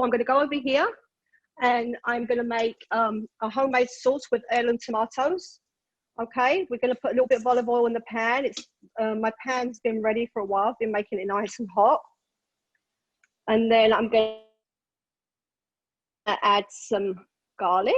I'm going to go over here and I'm going to make a homemade sauce with heirloom tomatoes. Okay, we're going to put a little bit of olive oil in the pan. It's my pan's been ready for a while. I've been making it nice and hot. And then I'm going to add some garlic.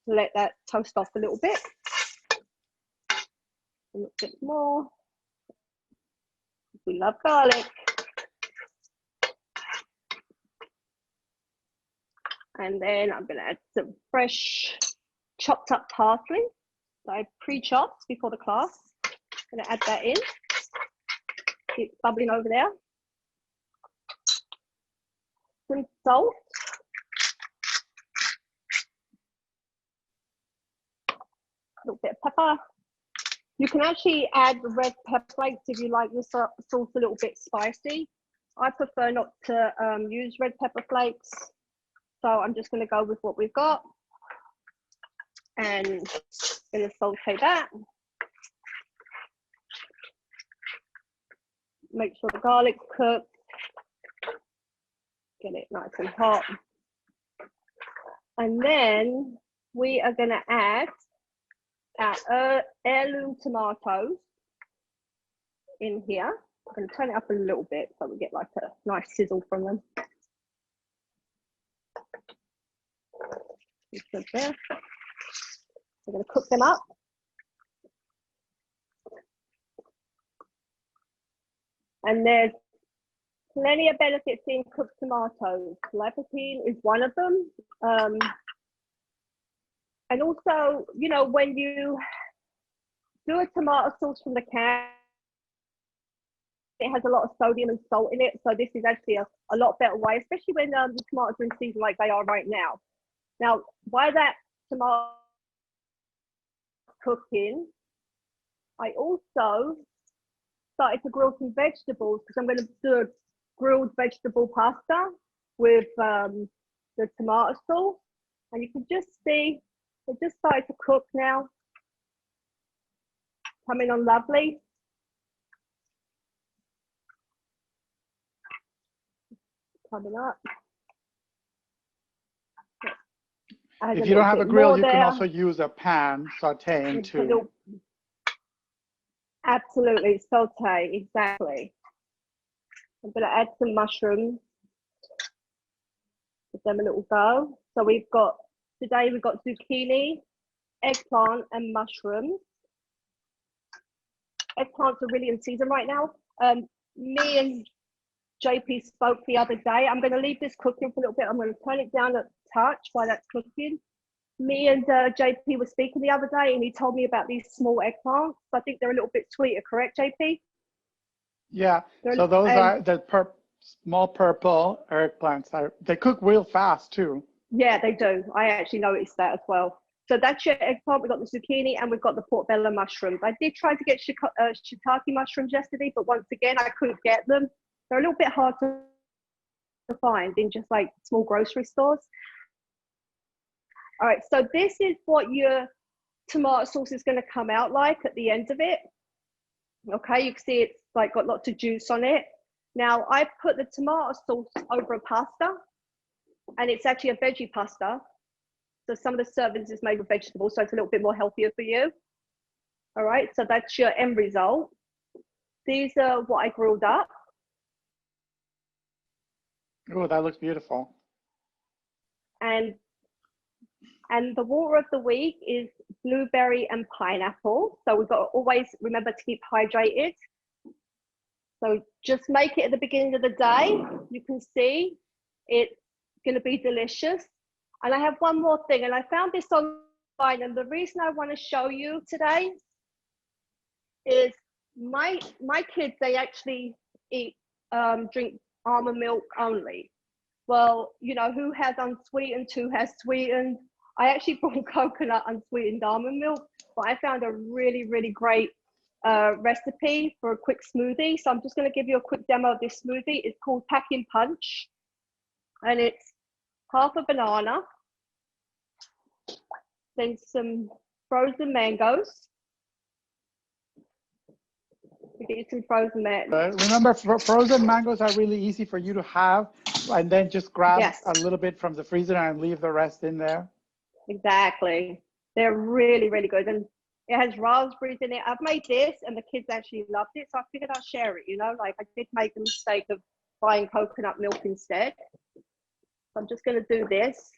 Let that toast off a little bit. A little bit more. We love garlic. And then I'm going to add some fresh chopped up parsley that I pre-chopped before the class. I'm going to add that in. Keep bubbling over there. Some salt. A little bit of pepper. You can actually add red pepper flakes if you like your sauce a little bit spicy. I prefer not to use red pepper flakes. So I'm just going to go with what we've got. And going to saute that. Make sure the garlic's cooked. Get it nice and hot. And then we are going to add our heirloom tomatoes in here. I'm going to turn it up a little bit so we get like a nice sizzle from them. There. We're going to cook them up. And there's plenty of benefits in cooked tomatoes. Lycopene is one of them. And also, you know, when you do a tomato sauce from the can, it has a lot of sodium and salt in it. So this is actually a lot better way, especially when the tomatoes are in season like they are right now. Now, while that tomato cooking, I also started to grill some vegetables because I'm going to do a grilled vegetable pasta with the tomato sauce. And you can just see, it just started to cook now. Coming on lovely. Coming up. If you don't have a grill, you can also use a pan, sauteing too. Absolutely, saute, exactly. I'm going to add some mushrooms. Give them a little go. So today we've got zucchini, eggplant, and mushrooms. Eggplants are really in season right now. Me and JP spoke the other day. I'm going to leave this cooking for a little bit. I'm going to turn it down a touch while that's cooking. Me and JP were speaking the other day and he told me about these small eggplants. I think they're a little bit sweeter, correct, JP? Yeah, so those are the small purple eggplants. They cook real fast too. Yeah, they do. I actually noticed that as well. So that's your eggplant. We've got the zucchini and we've got the portobello mushrooms. I did try to get shiitake mushrooms yesterday, but once again, I couldn't get them. They're a little bit hard to find in just like small grocery stores. All right, so this is what your tomato sauce is going to come out like at the end of it. Okay, you can see it's like got lots of juice on it. Now I put the tomato sauce over a pasta and it's actually a veggie pasta. So some of the servings is made with vegetables, so it's a little bit more healthier for you. All right, so that's your end result. These are what I grilled up. Oh, that looks beautiful. And the water of the week is blueberry and pineapple. So we've got to always remember to keep hydrated. So just make it at the beginning of the day. You can see it's going to be delicious. And I have one more thing, and I found this online. And the reason I want to show you today is my kids, they actually drink almond milk only. Well, you know, who has unsweetened, who has sweetened? I actually brought coconut unsweetened almond milk, but I found a really, really great recipe for a quick smoothie. So I'm just going to give you a quick demo of this smoothie. It's called Packing Punch, and it's half a banana, then some frozen mangoes. We get you some frozen mangoes. Remember, frozen mangoes are really easy for you to have and then just grab Yes. a little bit from the freezer and leave the rest in there. Exactly. They're really, really good. And it has raspberries in it. I've made this and the kids actually loved it. So I figured I'll share it, you know, like I did make the mistake of buying coconut milk instead. So I'm just going to do this.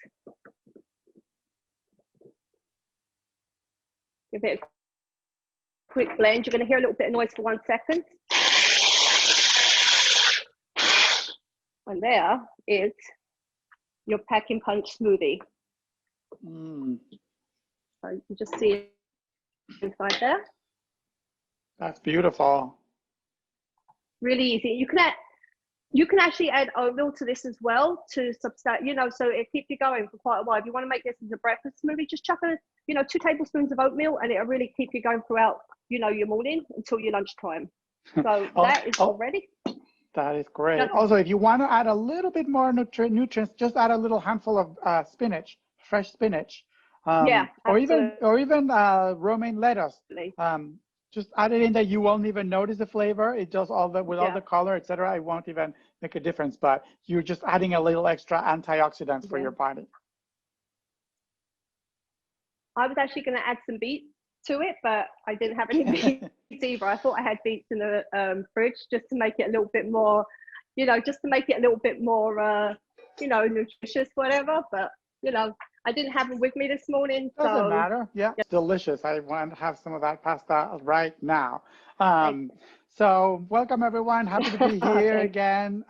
Give it a quick blend. You're going to hear a little bit of noise for 1 second. And there is your packing punch smoothie. So you can just see it inside there. That's beautiful. Really easy. You can actually add oatmeal to this as well to substitute, you know, so it keeps you going for quite a while. If you want to make this as a breakfast smoothie, just chuck in, you know, 2 tablespoons of oatmeal and it'll really keep you going throughout, you know, your morning until your lunchtime. So that is all ready. That is great. Yeah. Also, if you want to add a little bit more nutrients, just add a little handful of spinach, fresh spinach. Yeah, or even romaine lettuce. Just add it in there. You won't even notice the flavor. It does all the all the color, etc. It won't even make a difference. But you're just adding a little extra antioxidants for your body. I was actually going to add some beets to it, but I didn't have any beets either. I thought I had beets in the fridge just to make it a little bit more, you know, just to make it a little bit more, you know, nutritious, whatever. But you know, I didn't have them with me this morning. Doesn't matter. Yeah, it's delicious. I want to have some of that pasta right now. So welcome everyone. Happy to be here again.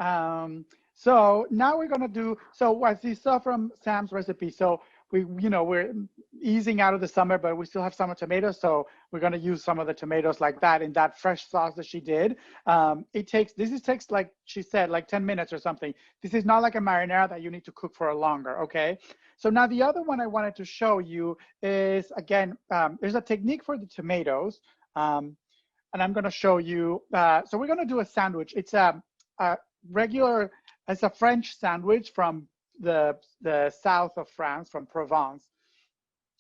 So now we're gonna do. So as you saw from Sam's recipe, so we're easing out of the summer, but we still have summer tomatoes. So we're gonna use some of the tomatoes like that in that fresh sauce that she did. This takes like she said, like 10 minutes or something. This is not like a marinara that you need to cook for longer. Okay. So now the other one I wanted to show you is, again, there's a technique for the tomatoes, and I'm going to show you. So we're going to do a sandwich. It's a regular, it's a French sandwich from the south of France, from Provence.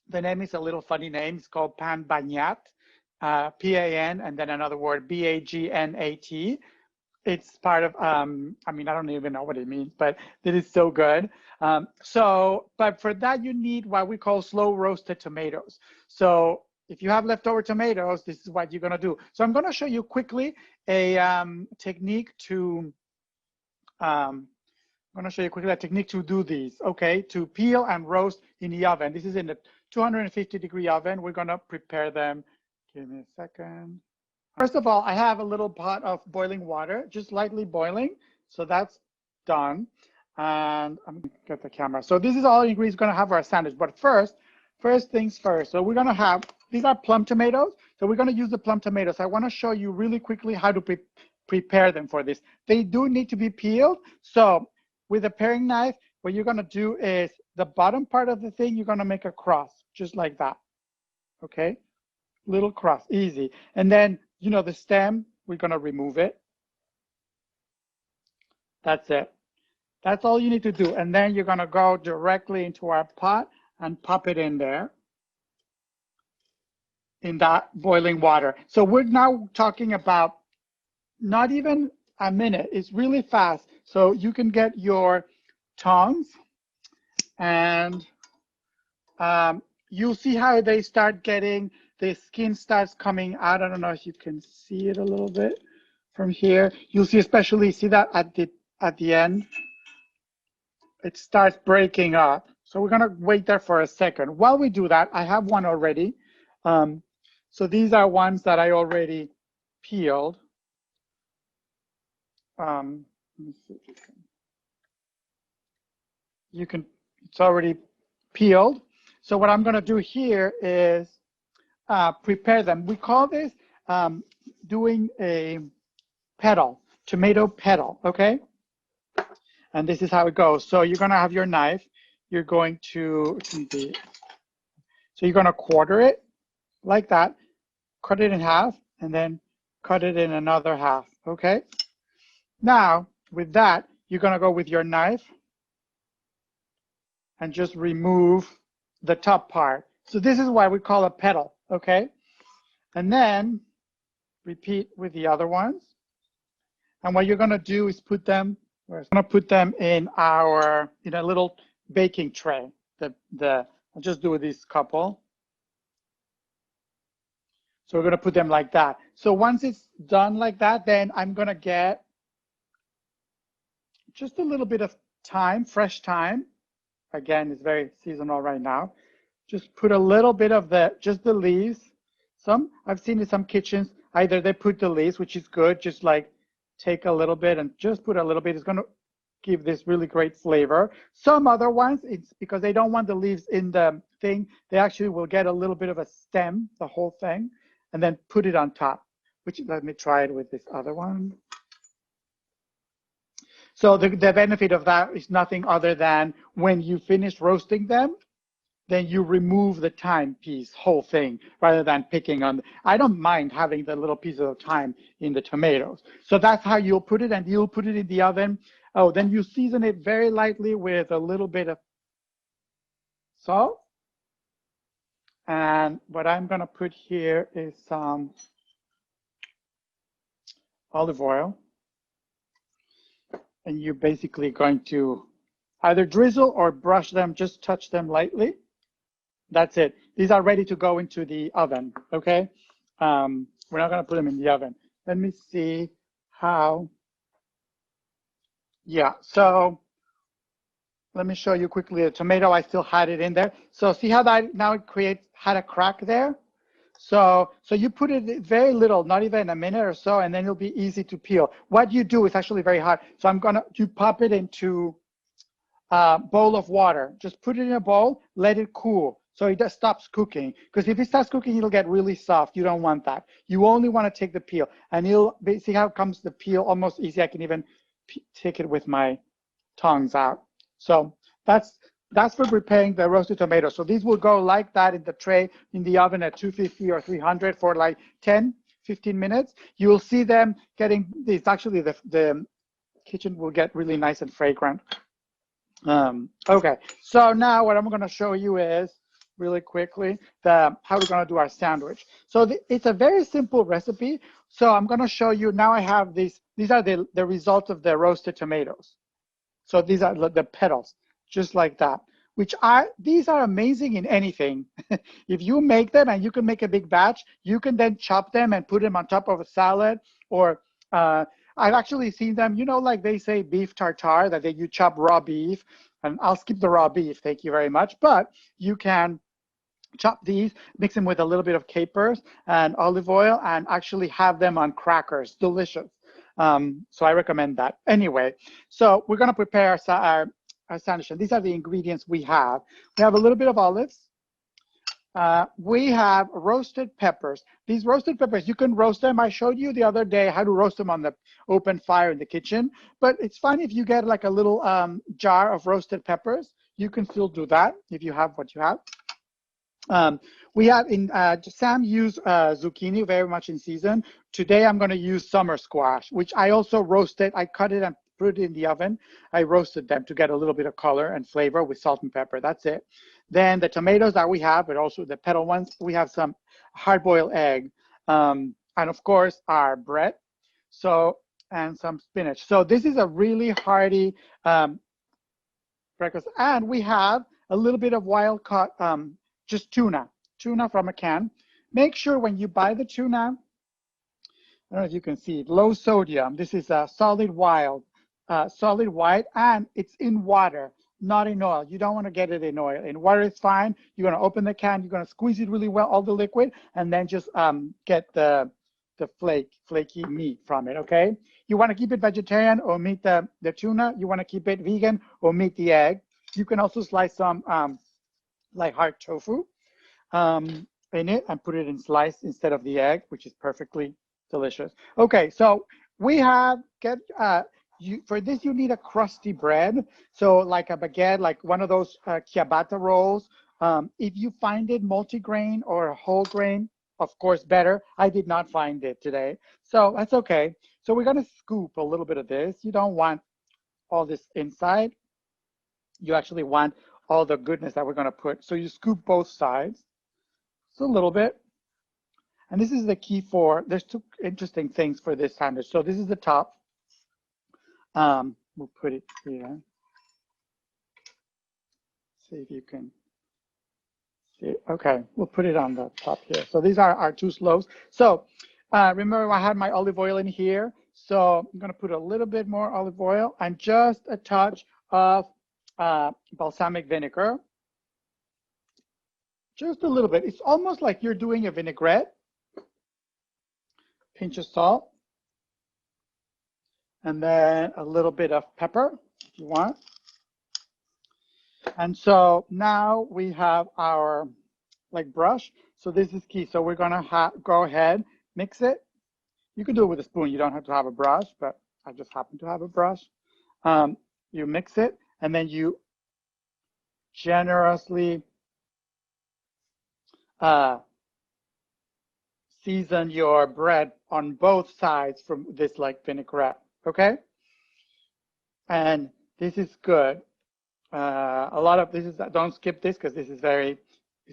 The name is a little funny name. It's called Pan Bagnat, P-A-N, and then another word, B-A-G-N-A-T. It's part of, I mean, I don't even know what it means, but it is so good. But for that, you need what we call slow roasted tomatoes. So if you have leftover tomatoes, this is what you're gonna do. So I'm gonna show you quickly a technique to, do these, okay? To peel and roast in the oven. This is in the 250-degree oven. We're gonna prepare them. Give me a second. First of all, I have a little pot of boiling water, just lightly boiling. So that's done. And I'm gonna get the camera. So this is all the ingredients we're gonna have our sandwich. But first things first. So we're gonna have, these are plum tomatoes. So we're gonna use the plum tomatoes. I wanna show you really quickly how to prepare them for this. They do need to be peeled. So with a paring knife, what you're gonna do is the bottom part of the thing, you're gonna make a cross, just like that, okay? Little cross, easy. And then, you know, the stem, we're gonna remove it. That's it. That's all you need to do. And then you're gonna go directly into our pot and pop it in there, in that boiling water. So we're now talking about not even a minute. It's really fast. So you can get your tongs and you'll see how they start getting, the skin starts coming out. I don't know if you can see it a little bit from here. You'll see, especially, see that at the end, it starts breaking up. So we're gonna wait there for a second. While we do that, I have one already. So these are ones that I already peeled. Let me see if you can, it's already peeled. So what I'm gonna do here is prepare them. We call this doing a petal, tomato petal, okay? And this is how it goes. So you're gonna have your knife. You're going to, so you're gonna quarter it like that, cut it in half, and then cut it in another half, okay? Now, with that, you're gonna go with your knife and just remove the top part. So this is why we call a petal, okay? And then repeat with the other ones. And what you're gonna do is put them We're going to put them in a little baking tray. I'll just do this couple. So we're going to put them like that. So once it's done like that, then I'm going to get just a little bit of thyme, fresh thyme. Again, it's very seasonal right now. Just put a little bit of just the leaves. I've seen in some kitchens, either they put the leaves, which is good, just like take a little bit and just put a little bit. It's going to give this really great flavor. Some other ones, it's because they don't want the leaves in the thing. They actually will get a little bit of a stem, the whole thing, and then put it on top, which let me try it with this other one. So the benefit of that is nothing other than when you finish roasting them, then you remove the thyme piece, whole thing, rather than picking on. I don't mind having the little piece of thyme in the tomatoes. So that's how you'll put it, and you'll put it in the oven. Oh, then you season it very lightly with a little bit of salt. And what I'm gonna put here is some olive oil. And you're basically going to either drizzle or brush them, just touch them lightly. That's it. These are ready to go into the oven, okay? We're not gonna put them in the oven. Let me see how, yeah, so let me show you quickly the tomato. I still had it in there. So see how that now it had a crack there? So you put it very little, not even a minute or so, and then it'll be easy to peel. What you do is actually very hard. So you pop it into a bowl of water. Just put it in a bowl, let it cool. So it just stops cooking. Because if it starts cooking, it'll get really soft. You don't want that. You only want to take the peel. And see how it comes the peel almost easy. I can even take it with my tongs out. So that's for preparing the roasted tomatoes. So these will go like that in the tray in the oven at 250 or 300 for like 10, 15 minutes. You will see them getting this. Actually, the kitchen will get really nice and fragrant. Okay, so now what I'm going to show you is really quickly how we're going to do our sandwich. So it's a very simple recipe. So I'm going to show you now. I have these are the result of the roasted tomatoes. So these are the petals, just like that, these are amazing in anything. If you make them and you can make a big batch, you can then chop them and put them on top of a salad. Or I've actually seen them, like they say beef tartare, that you chop raw beef, and I'll skip the raw beef, thank you very much. But you can chop these, mix them with a little bit of capers and olive oil, and actually have them on crackers, delicious. So I recommend that. Anyway, so we're going to prepare our sandwich. These are the ingredients we have. We have a little bit of olives. We have roasted peppers. These roasted peppers, you can roast them. I showed you the other day how to roast them on the open fire in the kitchen. But it's fine if you get like a little jar of roasted peppers. You can still do that if you have what you have. We have Sam used zucchini, very much in season. Today I'm going to use summer squash, which I also roasted. I cut it and put it in the oven. I roasted them to get a little bit of color and flavor with salt and pepper. That's it. Then the tomatoes that we have, but also the petal ones, we have some hard-boiled egg, and of course our bread. And some spinach. So this is a really hearty breakfast. And we have a little bit of wild caught, just tuna from a can. Make sure when you buy the tuna, I don't know if you can see it, low sodium. This is a solid white, and it's in water, not in oil. You don't want to get it in oil. In water, it's fine. You're going to open the can, you're going to squeeze it really well, all the liquid, and then just get the flaky meat from it, okay? You want to keep it vegetarian, omit the tuna. You want to keep it vegan, omit the egg. You can also slice some like hard tofu in it and put it in slice instead of the egg, which is perfectly delicious. Okay, so we have for this you need a crusty bread, so like a baguette, like one of those ciabatta rolls. If you find it multigrain or whole grain, of course better. I did not find it today, so that's okay. So we're gonna scoop a little bit of this. You don't want all this inside. You actually want all the goodness that we're gonna put. So you scoop both sides, just a little bit. And this is the key there's two interesting things for this sandwich. So this is the top. we'll put it here. See if you can see. Okay, we'll put it on the top here. So these are our 2 sloes. So remember, I had my olive oil in here. So I'm going to put a little bit more olive oil and just a touch of balsamic vinegar. Just a little bit. It's almost like you're doing a vinaigrette. Pinch of salt. And then a little bit of pepper, if you want. And so now we have our brush. So this is key. So we're gonna go ahead, mix it. You can do it with a spoon. You don't have to have a brush, but I just happen to have a brush. You mix it, and then you generously season your bread on both sides from this vinaigrette, okay? And this is good. A lot of this is, don't skip this because this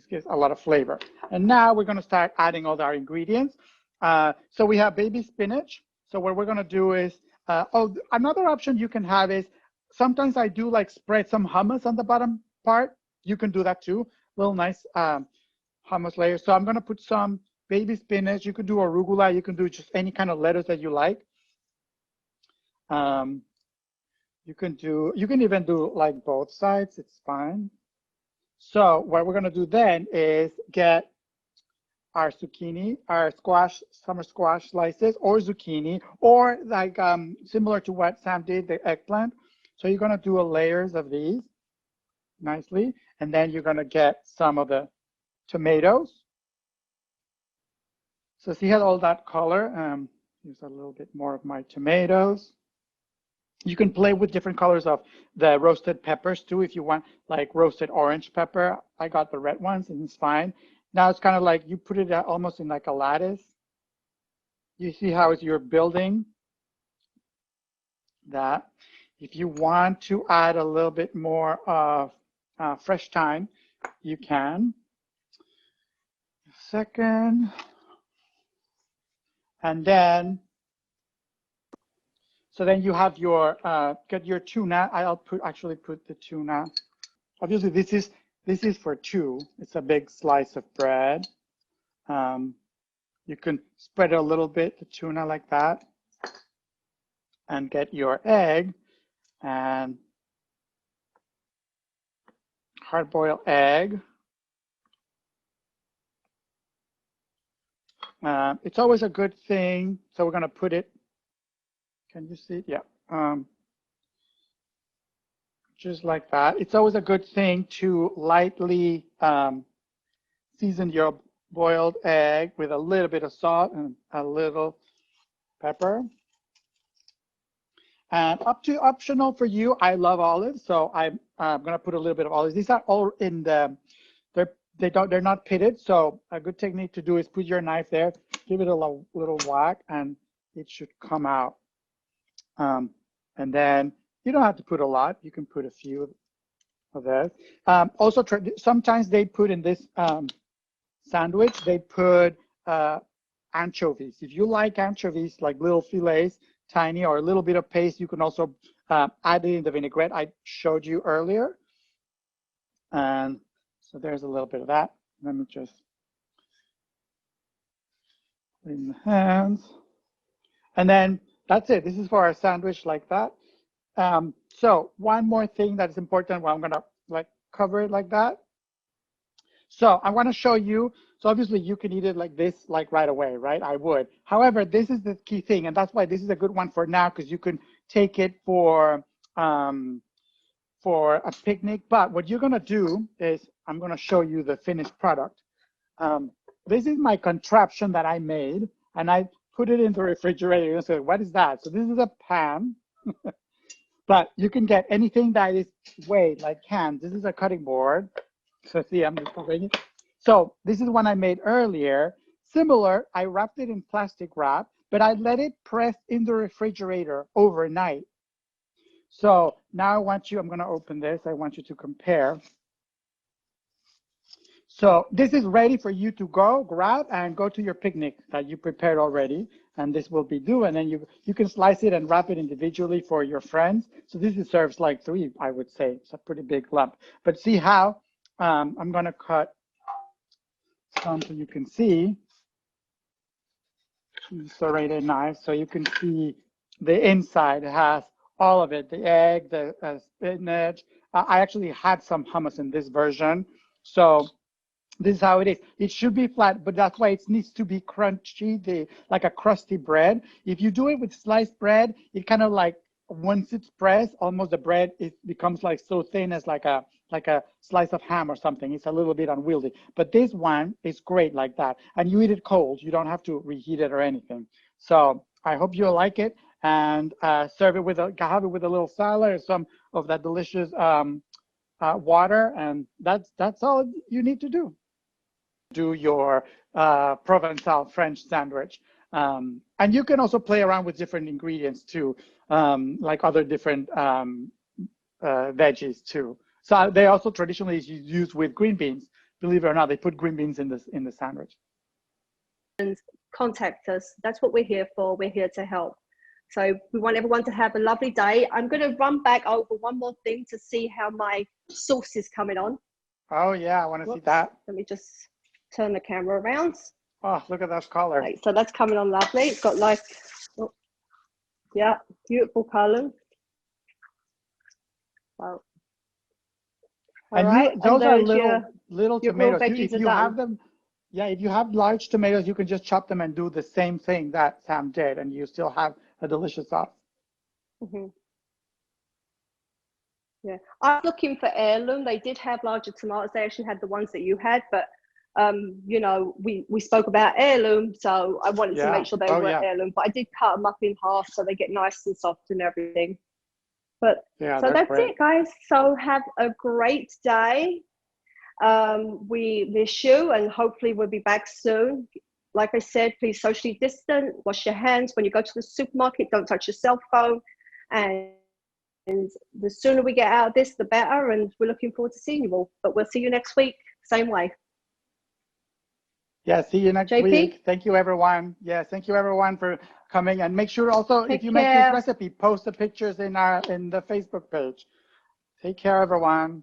gives a lot of flavor. And now we're gonna start adding all our ingredients. So we have baby spinach. So what we're gonna do is, another option you can have is, sometimes I do spread some hummus on the bottom part. You can do that too, little nice hummus layer. So I'm gonna put some baby spinach. You could do arugula. You can do just any kind of lettuce that you like. You can even do both sides. It's fine. So what we're gonna do then is get our zucchini, our summer squash slices, or zucchini, or similar to what Sam did, the eggplant. So you're gonna do layers of these nicely, and then you're gonna get some of the tomatoes. So see how all that color? Use a little bit more of my tomatoes. You can play with different colors of the roasted peppers too, if you want roasted orange pepper. I got the red ones, and it's fine. Now it's kind of you put it almost in a lattice. You see how you're building that. If you want to add a little bit more of fresh thyme, you can. Second. And then, so then you have your, get your tuna. I'll actually put the tuna. Obviously this is for 2. It's a big slice of bread. You can spread a little bit, the tuna like that, and get your egg and hard-boiled egg. It's always a good thing. So we're gonna put it, can you see? Yeah. Just like that. It's always a good thing to lightly season your boiled egg with a little bit of salt and a little pepper. And optional for you, I love olives, so I'm gonna put a little bit of olives. These are all in the, they're not pitted, so a good technique to do is put your knife there, give it a little whack, and it should come out. And then you don't have to put a lot. You can put a few of that. Also, sometimes they put in this sandwich, they put anchovies. If you like anchovies, like little fillets, tiny, or a little bit of paste, you can also add it in the vinaigrette I showed you earlier. And so there's a little bit of that. Let me just clean the hands. And then that's it. This is for our sandwich like that. So one more thing that is important, well, I'm gonna cover it like that. So I want to show you, so obviously you can eat it like this, right away, right? I would. However, this is the key thing, and that's why this is a good one for now, because you can take it for a picnic. But what you're gonna do is, I'm gonna show you the finished product. This is my contraption that I made, and I put it in the refrigerator. You're gonna say, what is that? So this is a pan, but you can get anything that is weighed like hands. This is a cutting board. So see, I'm just covering it. So this is one I made earlier. Similar, I wrapped it in plastic wrap, but I let it press in the refrigerator overnight. So now I want you, I'm gonna open this. I want you to compare. So this is ready for you to go grab and go to your picnic that you prepared already. and this will be due. And then you can slice it and wrap it individually for your friends. So this serves like 3, I would say. It's a pretty big lump. But see how I'm going to cut some so you can see. Serrated knife, so you can see the inside. It has all of it, the egg, the spinach. I actually had some hummus in this version, so this is how it is. It should be flat, but that's why it needs to be crunchy, like a crusty bread. If you do it with sliced bread, it kind of like, once it's pressed, almost the bread, it becomes like so thin as like a slice of ham or something. It's a little bit unwieldy, but this one is great like that. And you eat it cold. You don't have to reheat it or anything. So I hope you like it, and serve it with have it with a little salad or some of that delicious water, and that's all you need to do. Do your Provençal French sandwich. And you can also play around with different ingredients too, like other different veggies too. So they also traditionally used with green beans. Believe it or not, they put green beans in the sandwich. And contact us. That's what we're here for. We're here to help. So we want everyone to have a lovely day. I'm going to run back over one more thing to see how my sauce is coming on. Oh yeah, I want to see that. Let me just turn the camera around. Oh, look at that color. Right, so that's coming on lovely. It's got like, oh, yeah, beautiful color. So, all right, those are little tomatoes. If you have them, yeah, if you have large tomatoes, you can just chop them and do the same thing that Sam did, and you still have a delicious sauce. Mm-hmm. Yeah, I was looking for Heirloom. They did have larger tomatoes. They actually had the ones that you had, but you know, we spoke about Heirloom, so I wanted to make sure they were Heirloom. But I did cut them up in half so they get nice and soft and everything. But yeah, so that's it, guys. So have a great day. We miss you, and hopefully we'll be back soon. Like I said, please socially distance, wash your hands when you go to the supermarket, don't touch your cell phone, and the sooner we get out of this, the better. And we're looking forward to seeing you all. But we'll see you next week, same way. Yeah, see you next week. Thank you, everyone. Yes, thank you, everyone, for coming. And make sure also, if you make this recipe, post the pictures in the Facebook page. Take care, everyone.